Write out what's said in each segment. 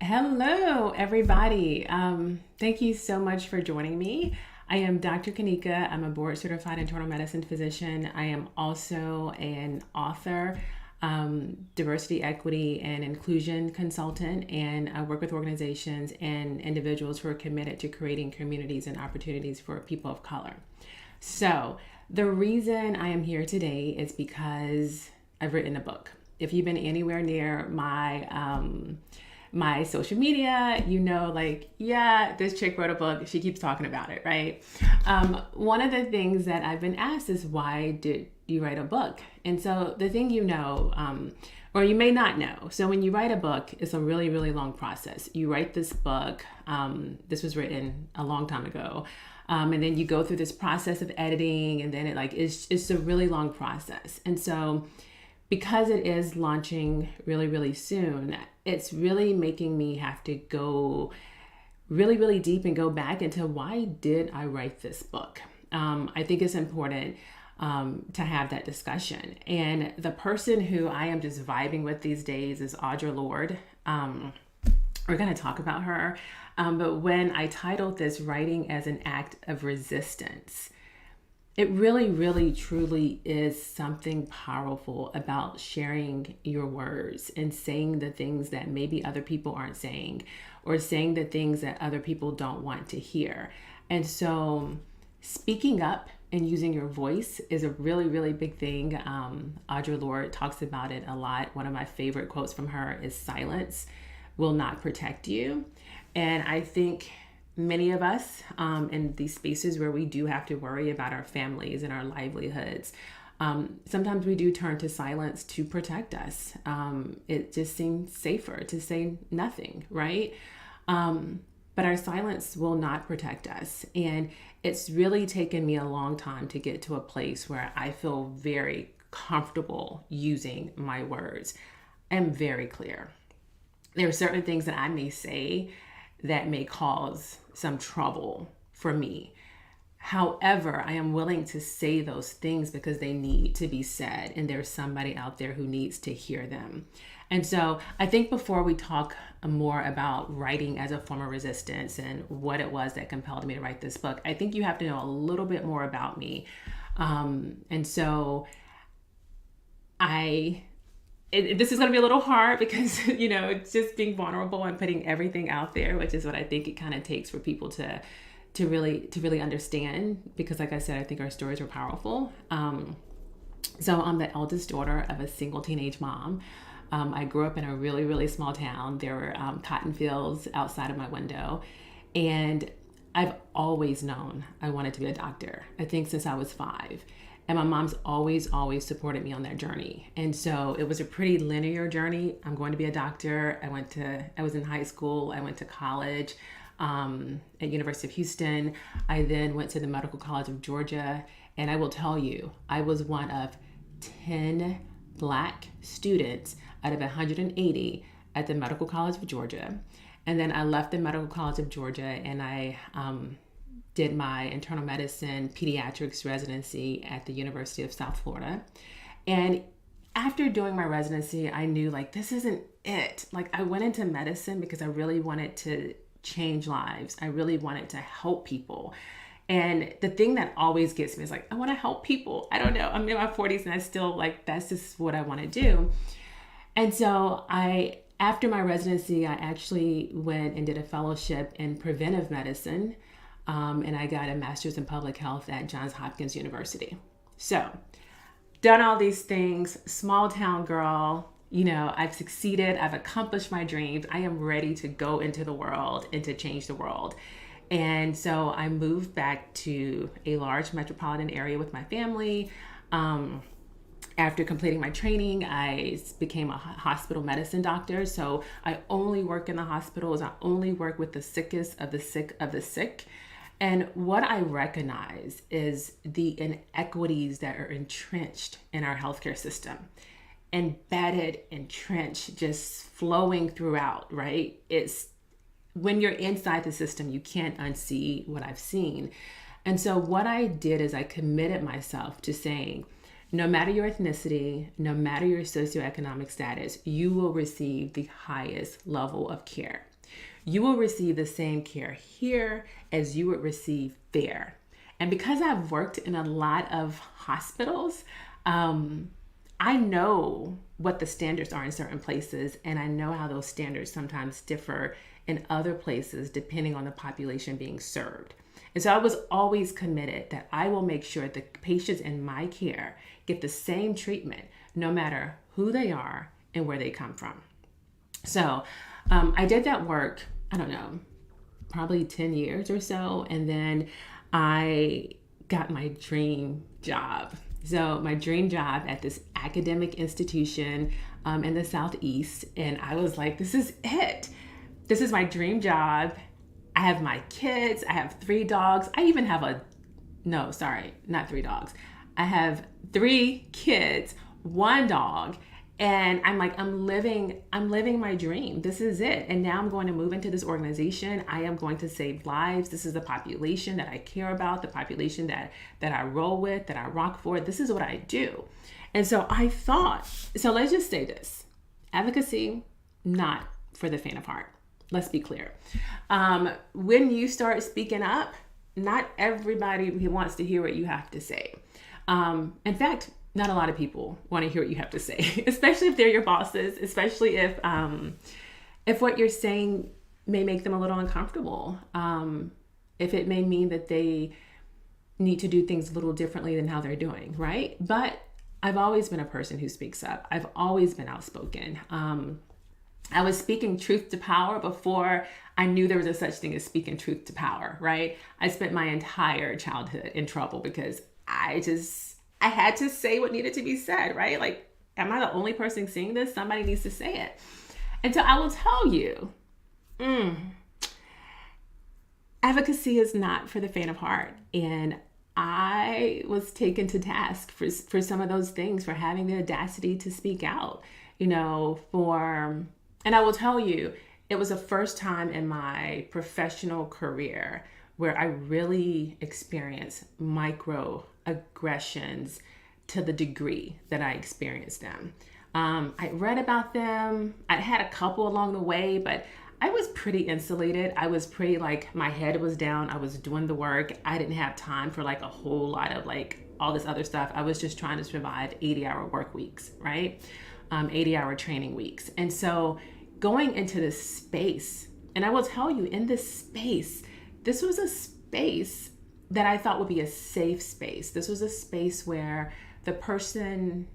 Hello, everybody. Thank you so much for joining me. I am Dr. Kanika. I'm a board certified internal medicine physician. I am also an author, diversity, equity, and inclusion consultant, and I work with organizations and individuals who are committed to creating communities and opportunities for people of color. So, the reason I am here today is because I've written a book. If you've been anywhere near my social media, yeah, this chick wrote a book. She keeps talking about it, right? One of the things that I've been asked is, why did you write a book? And so the thing or you may not know. So when you write a book, it's a really, really long process. You write this book. This was written a long time ago. And then you go through this process of editing, and then it's a really long process. And so because it is launching really, really soon, it's really making me have to go really, really deep and go back into, why did I write this book? I think it's important to have that discussion. And the person who I am just vibing with these days is Audre Lorde. We're going to talk about her. But when I titled this Writing as an Act of Resistance, it really, really, truly is something powerful about sharing your words and saying the things that maybe other people aren't saying, or saying the things that other people don't want to hear. And so speaking up and using your voice is a really, really big thing. Audre Lorde talks about it a lot. One of my favorite quotes from her is, "Silence will not protect you." And I think many of us in these spaces where we do have to worry about our families and our livelihoods, sometimes we do turn to silence to protect us. It just seems safer to say nothing, right? But our silence will not protect us. And it's really taken me a long time to get to a place where I feel very comfortable using my words. I'm very clear. There are certain things that I may say that may cause some trouble for me. However, I am willing to say those things because they need to be said, and there's somebody out there who needs to hear them. And so I think before we talk more about writing as a form of resistance and what it was that compelled me to write this book, I think you have to know a little bit more about me. And so this is going to be a little hard because, it's just being vulnerable and putting everything out there, which is what I think it kind of takes for people to really understand. Because like I said, I think our stories are powerful. So I'm the eldest daughter of a single teenage mom. I grew up in a really, really small town. There were cotton fields outside of my window. And I've always known I wanted to be a doctor, I think since I was 5. And my mom's always supported me on that journey. And so it was a pretty linear journey. I'm going to be a doctor. I was in high school. I went to college at University of Houston. I then went to the Medical College of Georgia. And I will tell you, I was one of 10 Black students out of 180 at the Medical College of Georgia. And then I left the Medical College of Georgia, and I did my internal medicine pediatrics residency at the University of South Florida. And after doing my residency, I knew this isn't it. I went into medicine because I really wanted to change lives. I really wanted to help people. And the thing that always gets me is I want to help people. I don't know. I'm in my 40s and I still that's just what I want to do. And so after my residency, I actually went and did a fellowship in preventive medicine. And I got a master's in public health at Johns Hopkins University. So, done all these things, small town girl, I've succeeded, I've accomplished my dreams. I am ready to go into the world and to change the world. And so I moved back to a large metropolitan area with my family. After completing my training, I became a hospital medicine doctor. So I only work in the hospitals. I only work with the sickest of the sick of the sick. And what I recognize is the inequities that are entrenched in our healthcare system, embedded, entrenched, just flowing throughout, right? It's when you're inside the system, you can't unsee what I've seen. And so what I did is I committed myself to saying, no matter your ethnicity, no matter your socioeconomic status, you will receive the highest level of care. You will receive the same care here as you would receive there. And because I've worked in a lot of hospitals, I know what the standards are in certain places, and I know how those standards sometimes differ in other places depending on the population being served. And so I was always committed that I will make sure the patients in my care get the same treatment no matter who they are and where they come from. So I did that work, I don't know, probably 10 years or so. And then I got my dream job. So my dream job at this academic institution in the Southeast. And I was like, this is it. This is my dream job. I have my kids. I have 3 dogs. I even have not 3 dogs. I have 3 kids, 1 dog. And I'm like, I'm living my dream. This is it. And now I'm going to move into this organization. I am going to save lives. This is the population that I care about, the population that I roll with, that I rock for. This is what I do. And so I thought, so let's just say this. Advocacy, not for the faint of heart. Let's be clear. When you start speaking up, not everybody wants to hear what you have to say. In fact, not a lot of people want to hear what you have to say, especially if they're your bosses, especially if what you're saying may make them a little uncomfortable. If it may mean that they need to do things a little differently than how they're doing, right? But I've always been a person who speaks up. I've always been outspoken. I was speaking truth to power before I knew there was a such thing as speaking truth to power, right? I spent my entire childhood in trouble because I had to say what needed to be said, right? Like, am I the only person seeing this? Somebody needs to say it. And so I will tell you, advocacy is not for the faint of heart. And I was taken to task for some of those things, for having the audacity to speak out, and I will tell you, it was the first time in my professional career where I really experienced microaggressions to the degree that I experienced them. I read about them. I had a couple along the way, but I was pretty insulated. I was pretty my head was down. I was doing the work. I didn't have time for a whole lot of all this other stuff. I was just trying to survive 80-hour work weeks, right? 80-hour training weeks. And so going into this space, and I will tell you, in this space, this was a space that I thought would be a safe space. This was a space where the person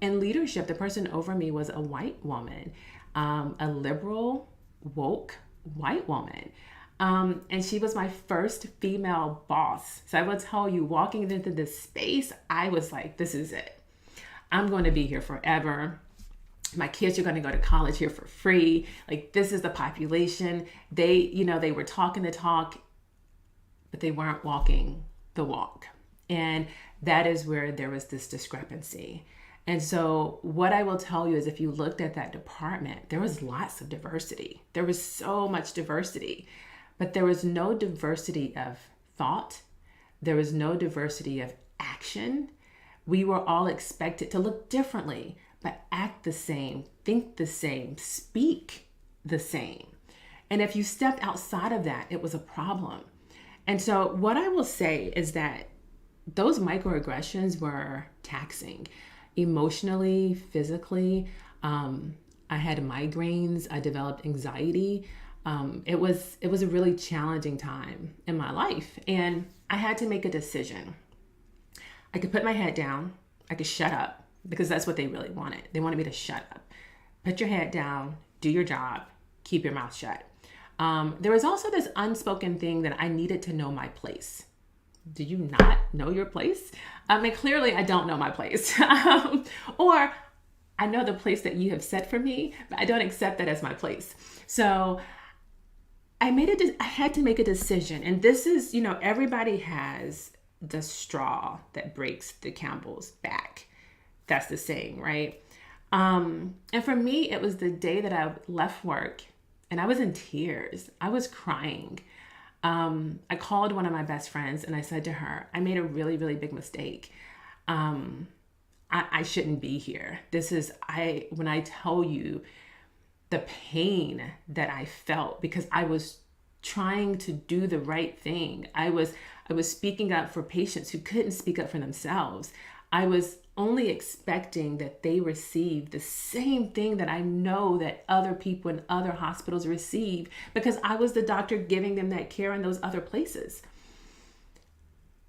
in leadership, the person over me, was a white woman, a liberal, woke white woman. And she was my first female boss. So I will tell you, walking into this space, I was like, this is it. I'm going to be here forever. My kids are going to go to college here for free. This is the population. They were talking the talk, but they weren't walking the walk. And that is where there was this discrepancy. And so what I will tell you is, if you looked at that department, there was lots of diversity. There was so much diversity, but there was no diversity of thought. There was no diversity of action. We were all expected to look differently, but act the same, think the same, speak the same. And if you stepped outside of that, it was a problem. And so what I will say is that those microaggressions were taxing emotionally, physically. I had migraines. I developed anxiety. It was a really challenging time in my life. And I had to make a decision. I could put my head down. I could shut up, because that's what they really wanted. They wanted me to shut up. Put your head down, do your job, keep your mouth shut. There was also this unspoken thing that I needed to know my place. Do you not know your place? Clearly I don't know my place. Or I know the place that you have set for me, but I don't accept that as my place. So I had to make a decision. And this is, everybody has the straw that breaks the camel's back. That's the saying, right? And for me, it was the day that I left work, and I was in tears. I was crying. I called one of my best friends and I said to her, I made a really, really big mistake. I shouldn't be here. When I tell you, the pain that I felt because I was trying to do the right thing. I was speaking up for patients who couldn't speak up for themselves. I was only expecting that they receive the same thing that I know that other people in other hospitals receive because I was the doctor giving them that care in those other places.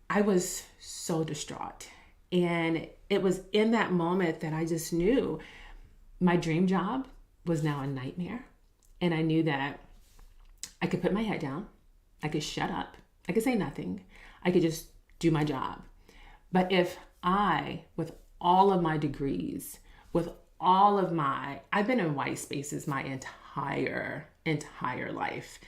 I was so distraught. And it was in that moment that I just knew my dream job was now a nightmare. And I knew that I could put my head down. I could shut up. I could say nothing. I could just do my job. But if I, with all of my degrees, with all of I've been in white spaces my entire life.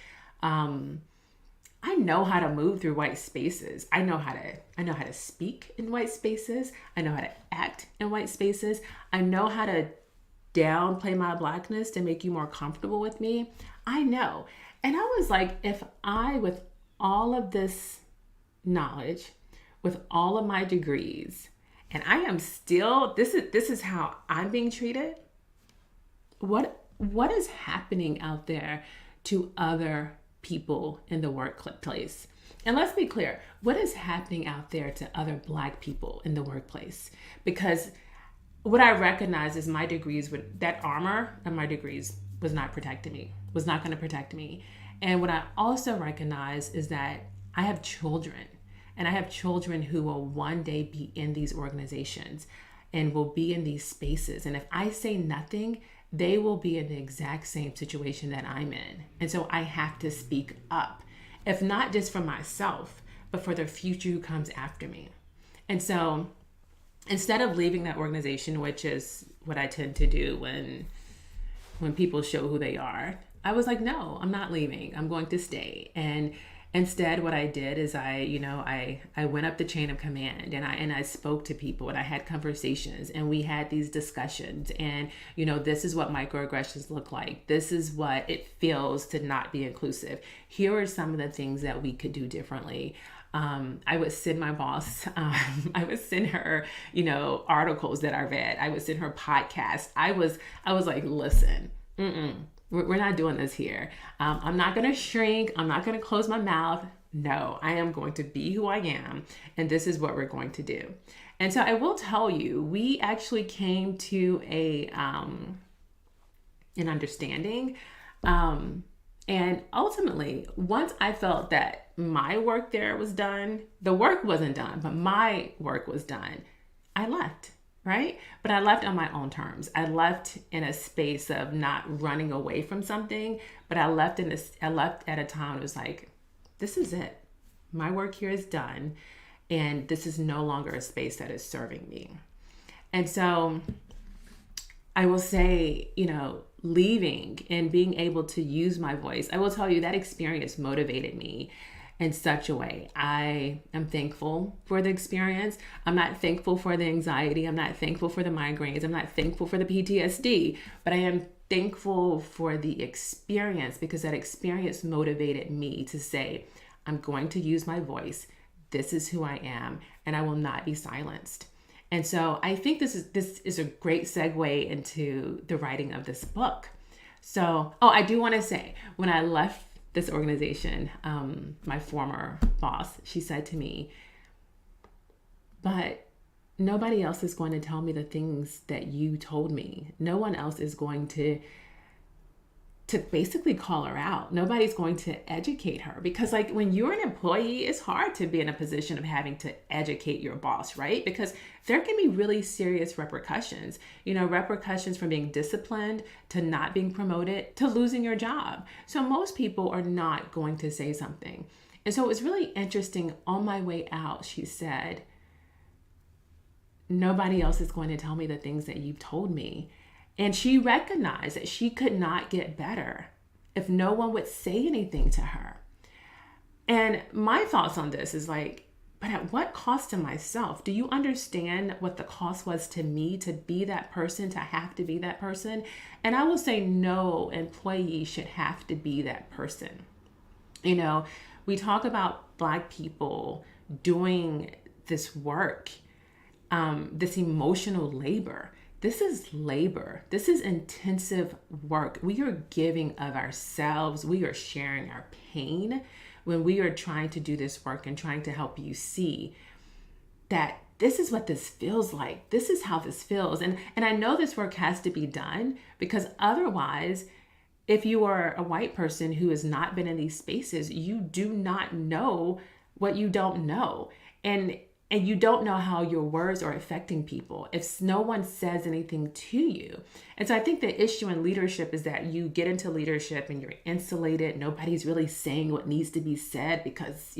I know how to move through white spaces. I know how to speak in white spaces. I know how to act in white spaces. I know how to downplay my Blackness to make you more comfortable with me. I know. And I was like, if I, with all of this knowledge, with all of my degrees, and I am still, this is how I'm being treated. What is happening out there to other people in the workplace? And let's be clear, what is happening out there to other Black people in the workplace? Because what I recognize is my degrees, that armor of my degrees was not protecting me, was not going to protect me. And what I also recognize is that I have children. And I have children who will one day be in these organizations and will be in these spaces. And if I say nothing, they will be in the exact same situation that I'm in. And so I have to speak up, if not just for myself, but for the future who comes after me. And so instead of leaving that organization, which is what I tend to do when people show who they are, I was like, no, I'm not leaving. I'm going to stay. And instead, what I did is I went up the chain of command and I spoke to people and I had conversations and we had these discussions and, this is what microaggressions look like. This is what it feels to not be inclusive. Here are some of the things that we could do differently. I would send my boss, I would send her, articles that I read. I would send her podcasts. I was like, listen, we're not doing this here. I'm not going to shrink. I'm not going to close my mouth. No, I am going to be who I am. And this is what we're going to do. And so I will tell you, we actually came to an understanding. And ultimately, once I felt that my work there was done, the work wasn't done, but my work was done, I left. Right? But I left on my own terms. I left in a space of not running away from something, but I left at a time it was like, this is it. My work here is done. And this is no longer a space that is serving me. And so I will say, leaving and being able to use my voice, I will tell you that experience motivated me in such a way. I am thankful for the experience. I'm not thankful for the anxiety. I'm not thankful for the migraines. I'm not thankful for the PTSD, but I am thankful for the experience because that experience motivated me to say, I'm going to use my voice. This is who I am, and I will not be silenced. And so I think this is a great segue into the writing of this book. So, I do want to say, when I left this organization, my former boss, she said to me, but nobody else is going to tell me the things that you told me. No one else is going to basically call her out. Nobody's going to educate her because when you're an employee, it's hard to be in a position of having to educate your boss, right? Because there can be really serious repercussions, repercussions from being disciplined to not being promoted to losing your job. So most people are not going to say something. And so it was really interesting. On my way out, she said, nobody else is going to tell me the things that you've told me. And she recognized that she could not get better if no one would say anything to her. And my thoughts on this is but at what cost to myself? Do you understand what the cost was to me to be that person, to have to be that person? And I will say no employee should have to be that person. We talk about Black people doing this work, this emotional labor, This is labor. This is intensive work. We are giving of ourselves. We are sharing our pain when we are trying to do this work and trying to help you see that this is what this feels like. This is how this feels. And I know this work has to be done, because otherwise, if you are a white person who has not been in these spaces, you do not know what you don't know. And you don't know how your words are affecting people if no one says anything to you. And so I think the issue in leadership is that you get into leadership and you're insulated. Nobody's really saying what needs to be said because,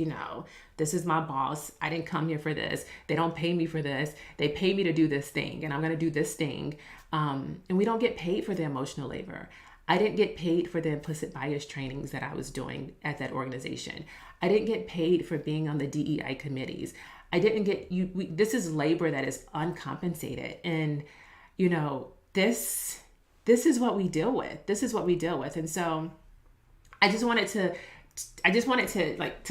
this is my boss. I didn't come here for this. They don't pay me for this. They pay me to do this thing, and I'm going to do this thing. And we don't get paid for the emotional labor. I didn't get paid for the implicit bias trainings that I was doing at that organization. I didn't get paid for being on the DEI committees. I didn't get this is labor that is uncompensated. And, this is what we deal with. This is what we deal with. And so I just wanted to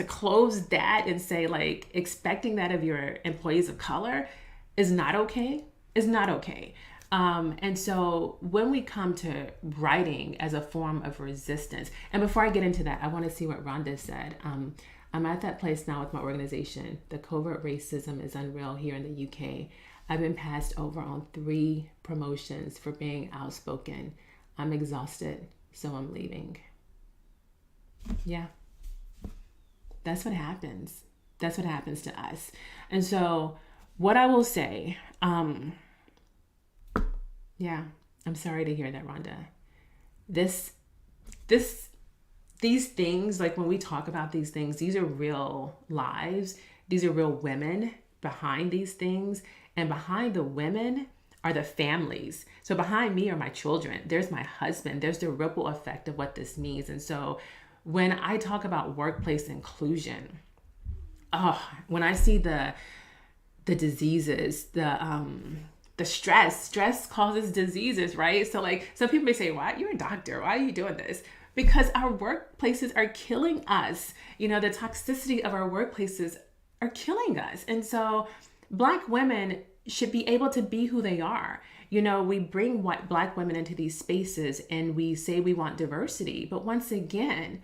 close that and say, expecting that of your employees of color is not okay. Is not okay. And so when we come to writing as a form of resistance, and before I get into that, I want to see what Rhonda said. I'm at that place now with my organization. The covert racism is unreal here in the UK. I've been passed over on 3 promotions for being outspoken. I'm exhausted, so I'm leaving. Yeah, that's what happens. That's what happens to us. And so what I will say, yeah, I'm sorry to hear that, Rhonda. These things, when we talk about these things, these are real lives. These are real women behind these things. And behind the women are the families. So behind me are my children. There's my husband. There's the ripple effect of what this means. And so when I talk about workplace inclusion, when I see the diseases, the stress causes diseases, right? So some people may say, why? You're a doctor. Why are you doing this? Because our workplaces are killing us. The toxicity of our workplaces are killing us. And so Black women should be able to be who they are. We bring Black women into these spaces and we say we want diversity. But once again,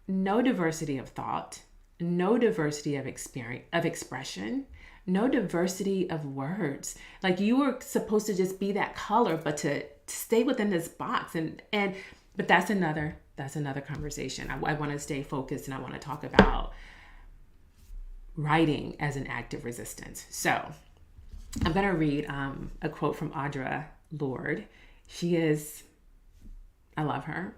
no diversity of thought, no diversity of experience, of expression, no diversity of words. You were supposed to just be that color, but to stay within this box. But that's another conversation. I want to stay focused, and I want to talk about writing as an act of resistance. So I'm going to read a quote from Audre Lorde. I love her.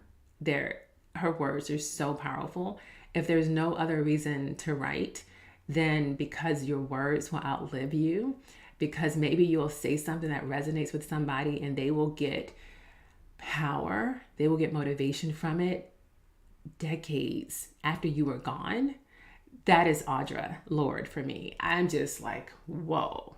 Her words are so powerful. If there's no other reason to write, then because your words will outlive you, because maybe you'll say something that resonates with somebody and they will get power, they will get motivation from it decades after you are gone. That is Audre Lorde for me. I'm just whoa.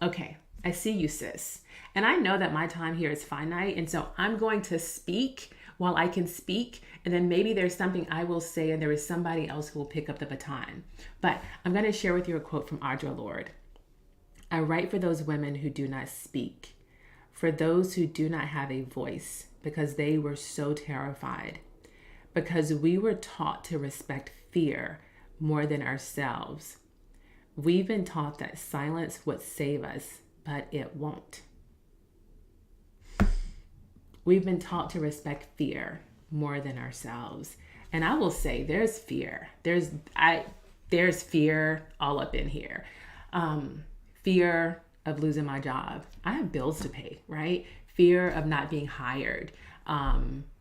Okay, I see you, sis. And I know that my time here is finite. And so I'm going to speak while I can speak. And then maybe there's something I will say and there is somebody else who will pick up the baton. But I'm going to share with you a quote from Audre Lorde. I write for those women who do not speak, for those who do not have a voice, because they were so terrified, because we were taught to respect fear more than ourselves. We've been taught that silence would save us, but it won't. We've been taught to respect fear more than ourselves. And I will say there's fear. There's fear all up in here. Fear of losing my job. I have bills to pay, right? Fear of not being hired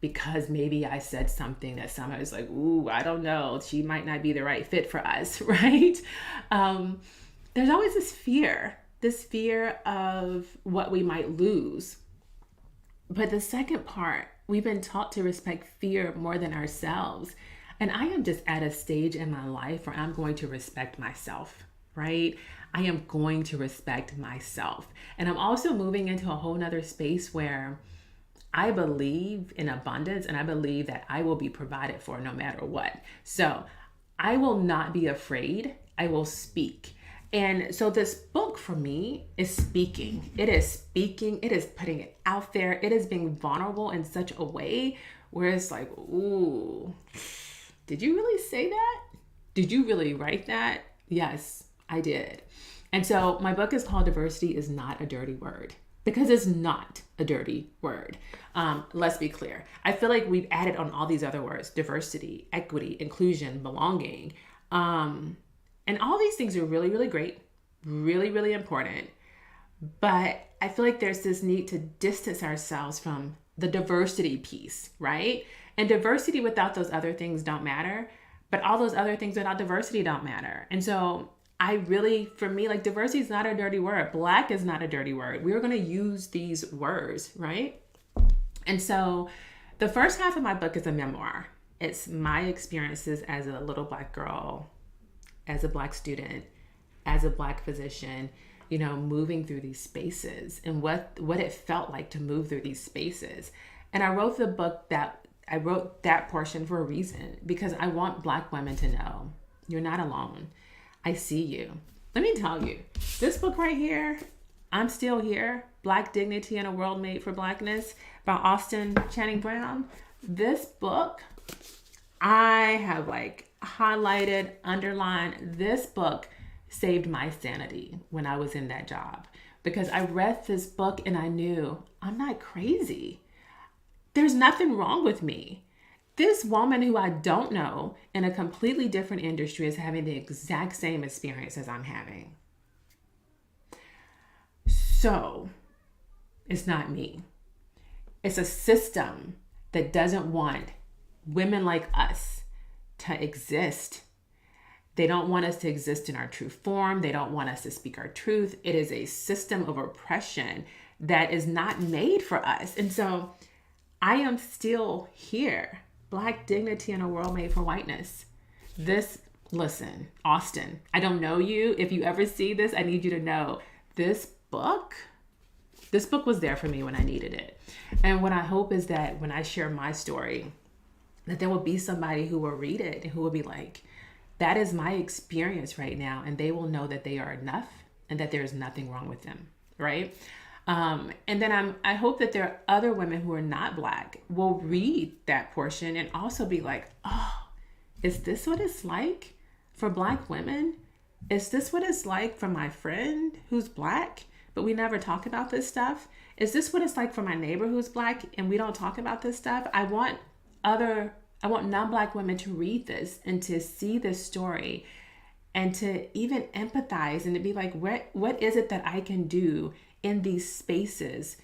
because maybe I said something that somebody was ooh, I don't know. She might not be the right fit for us, right? There's always this fear of what we might lose. But the second part, we've been taught to respect fear more than ourselves. And I am just at a stage in my life where I'm going to respect myself, right? I am going to respect myself. And I'm also moving into a whole nother space where I believe in abundance and I believe that I will be provided for no matter what. So I will not be afraid. I will speak. And so this book for me is speaking. It is speaking. It is putting it out there. It is being vulnerable in such a way where it's like, ooh, did you really say that? Did you really write that? Yes, I did. And so my book is called Diversity is Not a Dirty Word, because it's not a dirty word. Let's be clear. I feel like we've added on all these other words: diversity, equity, inclusion, belonging. And all these things are really, really great, really, really important. But I feel like there's this need to distance ourselves from the diversity piece, right? And diversity without those other things don't matter, but all those other things without diversity don't matter. And so for me, like, diversity is not a dirty word. Black is not a dirty word. We're going to use these words, right? And so the first half of my book is a memoir. It's my experiences as a little Black girl, as a Black student, as a Black physician, moving through these spaces, and what it felt like to move through these spaces. And I wrote that portion for a reason, because I want Black women to know you're not alone. I see you. Let me tell you, this book right here, I'm Still Here, Black Dignity in a World Made for Blackness by Austin Channing Brown. This book, I have highlighted, underlined. This book saved my sanity when I was in that job, because I read this book and I knew I'm not crazy. There's nothing wrong with me. This woman who I don't know in a completely different industry is having the exact same experience as I'm having. So it's not me. It's a system that doesn't want women like us to exist. They don't want us to exist in our true form. They don't want us to speak our truth. It is a system of oppression that is not made for us. And so I am still here. Black dignity in a world made for whiteness. Listen, Austin, I don't know you. If you ever see this, I need you to know this book was there for me when I needed it. And what I hope is that when I share my story, that there will be somebody who will read it and who will be like, that is my experience right now. And they will know that they are enough and that there's nothing wrong with them, right? And then I hope that there are other women who are not Black will read that portion and also be like, oh, is this what it's like for Black women? Is this what it's like for my friend who's Black, but we never talk about this stuff? Is this what it's like for my neighbor who's Black and we don't talk about this stuff? I want non-Black women to read this and to see this story and to even empathize and to be like, what is it that I can do in these spaces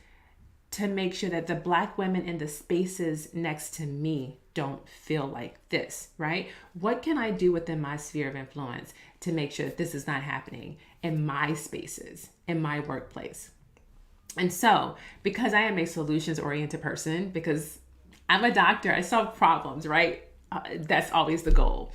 to make sure that the Black women in the spaces next to me don't feel like this, right? What can I do within my sphere of influence to make sure that this is not happening in my spaces, in my workplace? And so, because I am a solutions-oriented person, because I'm a doctor, I solve problems, right? That's always the goal.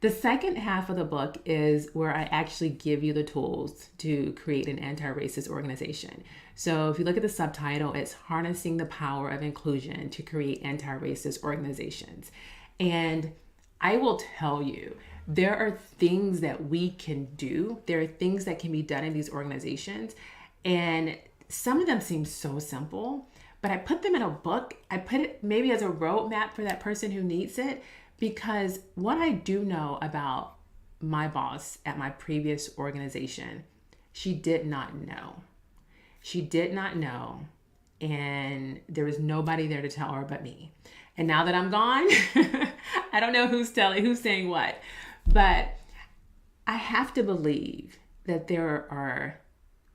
The second half of the book is where I actually give you the tools to create an anti-racist organization. So if you look at the subtitle, it's Harnessing the Power of Inclusion to Create Anti-Racist Organizations. And I will tell you, there are things that we can do. There are things that can be done in these organizations. And some of them seem so simple, but I put them in a book. I put it maybe as a roadmap for that person who needs it. Because what I do know about my boss at my previous organization, she did not know. She did not know. And there was nobody there to tell her but me. And now that I'm gone, I don't know who's saying what. But I have to believe that there are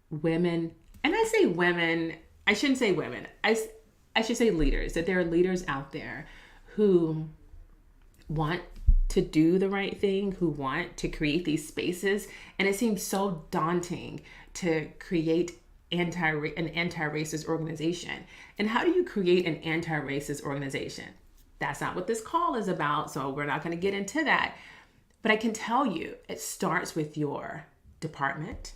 women, and I say women, I shouldn't say women. I should say leaders, that there are leaders out there who want to do the right thing, who want to create these spaces. And it seems so daunting to create an anti-racist organization. And how do you create an anti-racist organization? That's not what this call is about, so we're not going to get into that. But I can tell you, it starts with your department.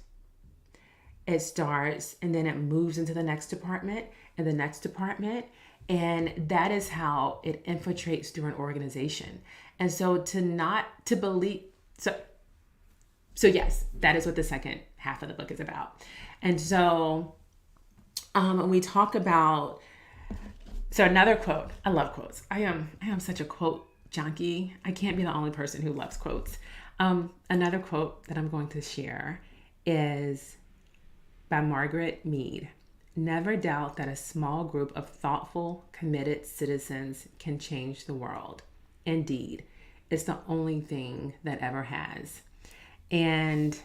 It starts, and then it moves into the next department and the next department. And that is how it infiltrates through an organization. And so yes, that is what the second half of the book is about. And so when we talk about, so another quote, I love quotes. I am such a quote junkie. I can't be the only person who loves quotes. Another quote that I'm going to share is by Margaret Mead. Never doubt that a small group of thoughtful, committed citizens can change the world. Indeed, it's the only thing that ever has. And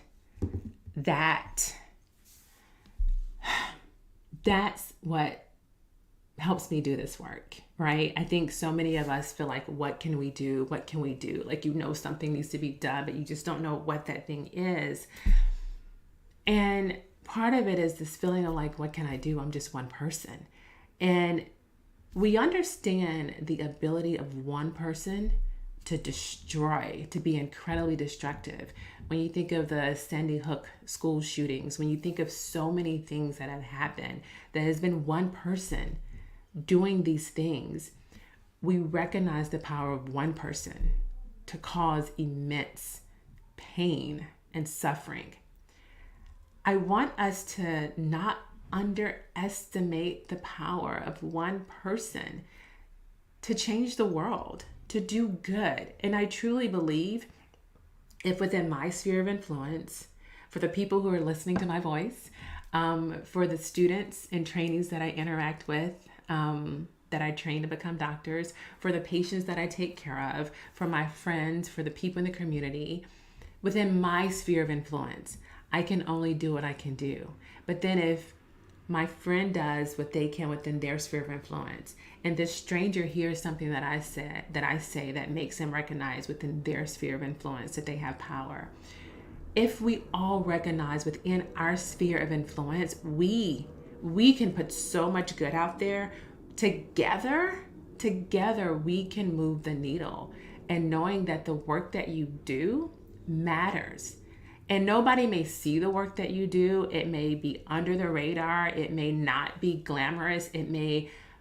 that's what helps me do this work, right? I think so many of us feel like, what can we do? What can we do? Like, something needs to be done, but you just don't know what that thing is. And part of it is this feeling of like, what can I do? I'm just one person. And we understand the ability of one person to destroy, to be incredibly destructive. When you think of the Sandy Hook school shootings, when you think of so many things that have happened, there has been one person doing these things, we recognize the power of one person to cause immense pain and suffering. I want us to not underestimate the power of one person to change the world, to do good. And I truly believe if within my sphere of influence, for the people who are listening to my voice, for the students and trainees that I interact with, that I train to become doctors, for the patients that I take care of, for my friends, for the people in the community, within my sphere of influence, I can only do what I can do. But then if my friend does what they can within their sphere of influence, and this stranger hears something that I say that makes them recognize within their sphere of influence that they have power. If we all recognize within our sphere of influence, we can put so much good out there. Together we can move the needle. And knowing that the work that you do matters. And nobody may see the work that you do. It may be under the radar. It may not be glamorous.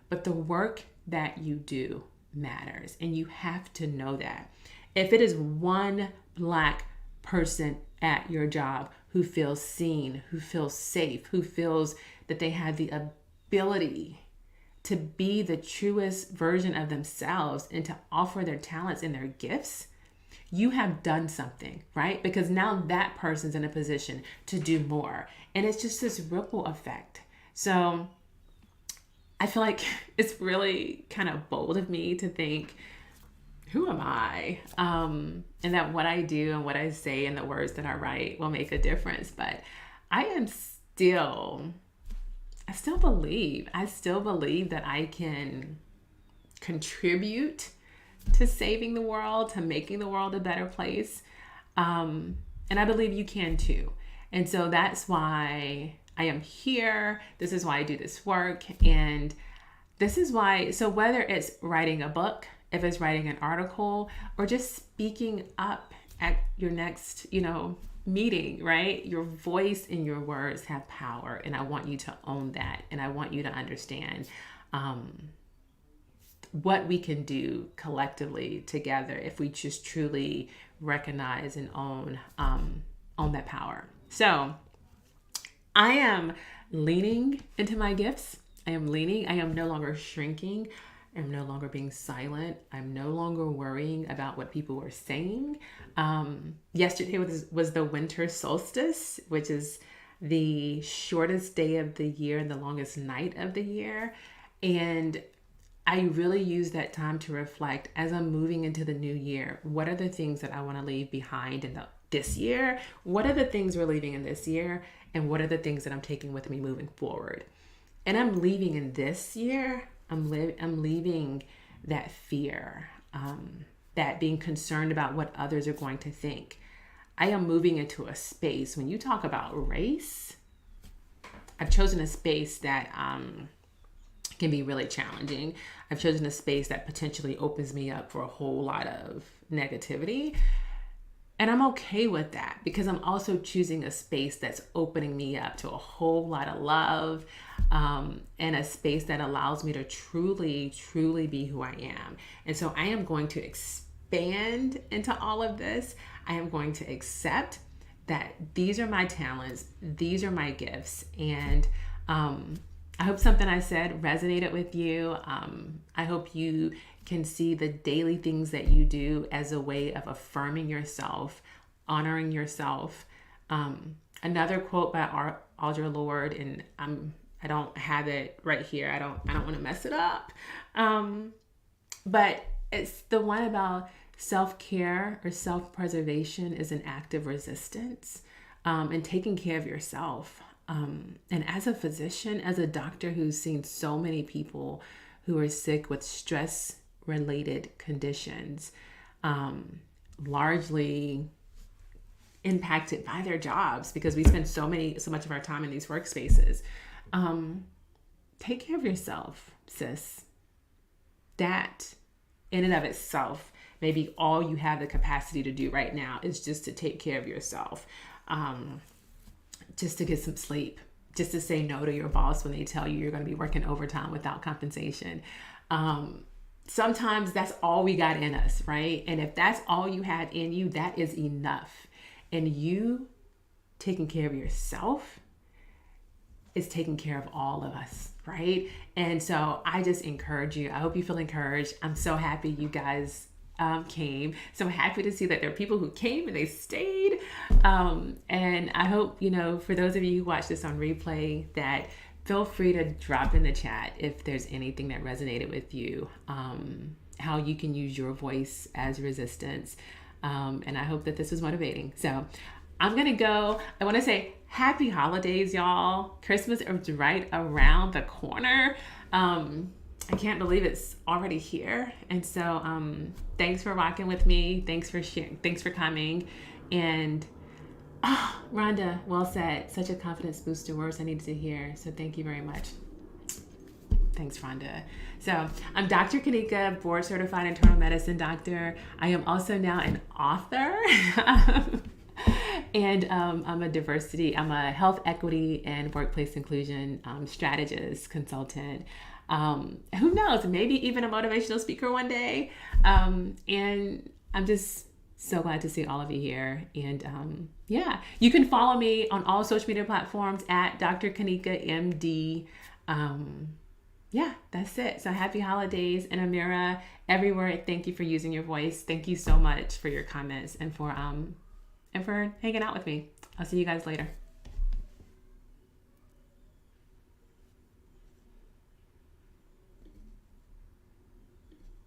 But the work that you do matters. And you have to know that. If it is one Black person at your job who feels seen, who feels safe, who feels that they have the ability to be the truest version of themselves and to offer their talents and their gifts, you have done something, right? Because now that person's in a position to do more. And it's just this ripple effect. So I feel like it's really kind of bold of me to think, who am I? And that what I do and what I say and the words that I write will make a difference. But I still believe that I can contribute to saving the world, to making the world a better place. And I believe you can too. And so that's why I am here. This is why I do this work. And this is why, so whether it's writing a book, if it's writing an article, or just speaking up at your next, meeting, right? Your voice and your words have power. And I want you to own that. And I want you to understand, what we can do collectively together if we just truly recognize and own that power. So I am leaning into my gifts. I am no longer shrinking. I'm no longer being silent. I'm no longer worrying about what people are saying. Yesterday was the winter solstice, which is the shortest day of the year and the longest night of the year. And I really use that time to reflect as I'm moving into the new year. What are the things that I want to leave behind in this year? What are the things we're leaving in this year? And what are the things that I'm taking with me moving forward? And I'm leaving in this year. I'm leaving that fear, that being concerned about what others are going to think. I am moving into a space. When you talk about race, I've chosen a space that can be really challenging. I've chosen a space that potentially opens me up for a whole lot of negativity. And I'm okay with that because I'm also choosing a space that's opening me up to a whole lot of love, and a space that allows me to truly, truly be who I am. And so I am going to expand into all of this. I am going to accept that these are my talents, these are my gifts, and I hope something I said resonated with you. I hope you can see the daily things that you do as a way of affirming yourself, honoring yourself. Another quote by Audre Lorde, and I don't have it right here. I don't want to mess it up. But it's the one about self-care or self-preservation is an act of resistance, and taking care of yourself. And as a physician, as a doctor who's seen so many people who are sick with stress-related conditions, largely impacted by their jobs because we spend so much of our time in these workspaces. Take care of yourself, sis. That in and of itself, maybe all you have the capacity to do right now is just to take care of yourself. Just to get some sleep, just to say no to your boss when they tell you you're going to be working overtime without compensation. Sometimes that's all we got in us, right? And if that's all you had in you, that is enough. And you taking care of yourself is taking care of all of us, right? And so I just encourage you. I hope you feel encouraged. I'm so happy you guys came. So happy to see that there are people who came and they stayed. And I hope, for those of you who watch this on replay, that feel free to drop in the chat if there's anything that resonated with you, how you can use your voice as resistance. And I hope that this was motivating. So I'm going to go. I want to say happy holidays, y'all. Christmas is right around the corner. I can't believe it's already here. And so thanks for rocking with me. Thanks for sharing. Thanks for coming. And Rhonda, well said. Such a confidence booster. Words I needed to hear. So thank you very much. Thanks, Rhonda. So I'm Dr. Kanika, board certified internal medicine doctor. I am also now an author. And I'm a health equity and workplace inclusion strategist, consultant. Who knows, maybe even a motivational speaker one day. And I'm just so glad to see all of you here. And you can follow me on all social media platforms at Dr. Kanika MD. That's it. So happy holidays. And Amira, everywhere, thank you for using your voice. Thank you so much for your comments and for hanging out with me. I'll see you guys later.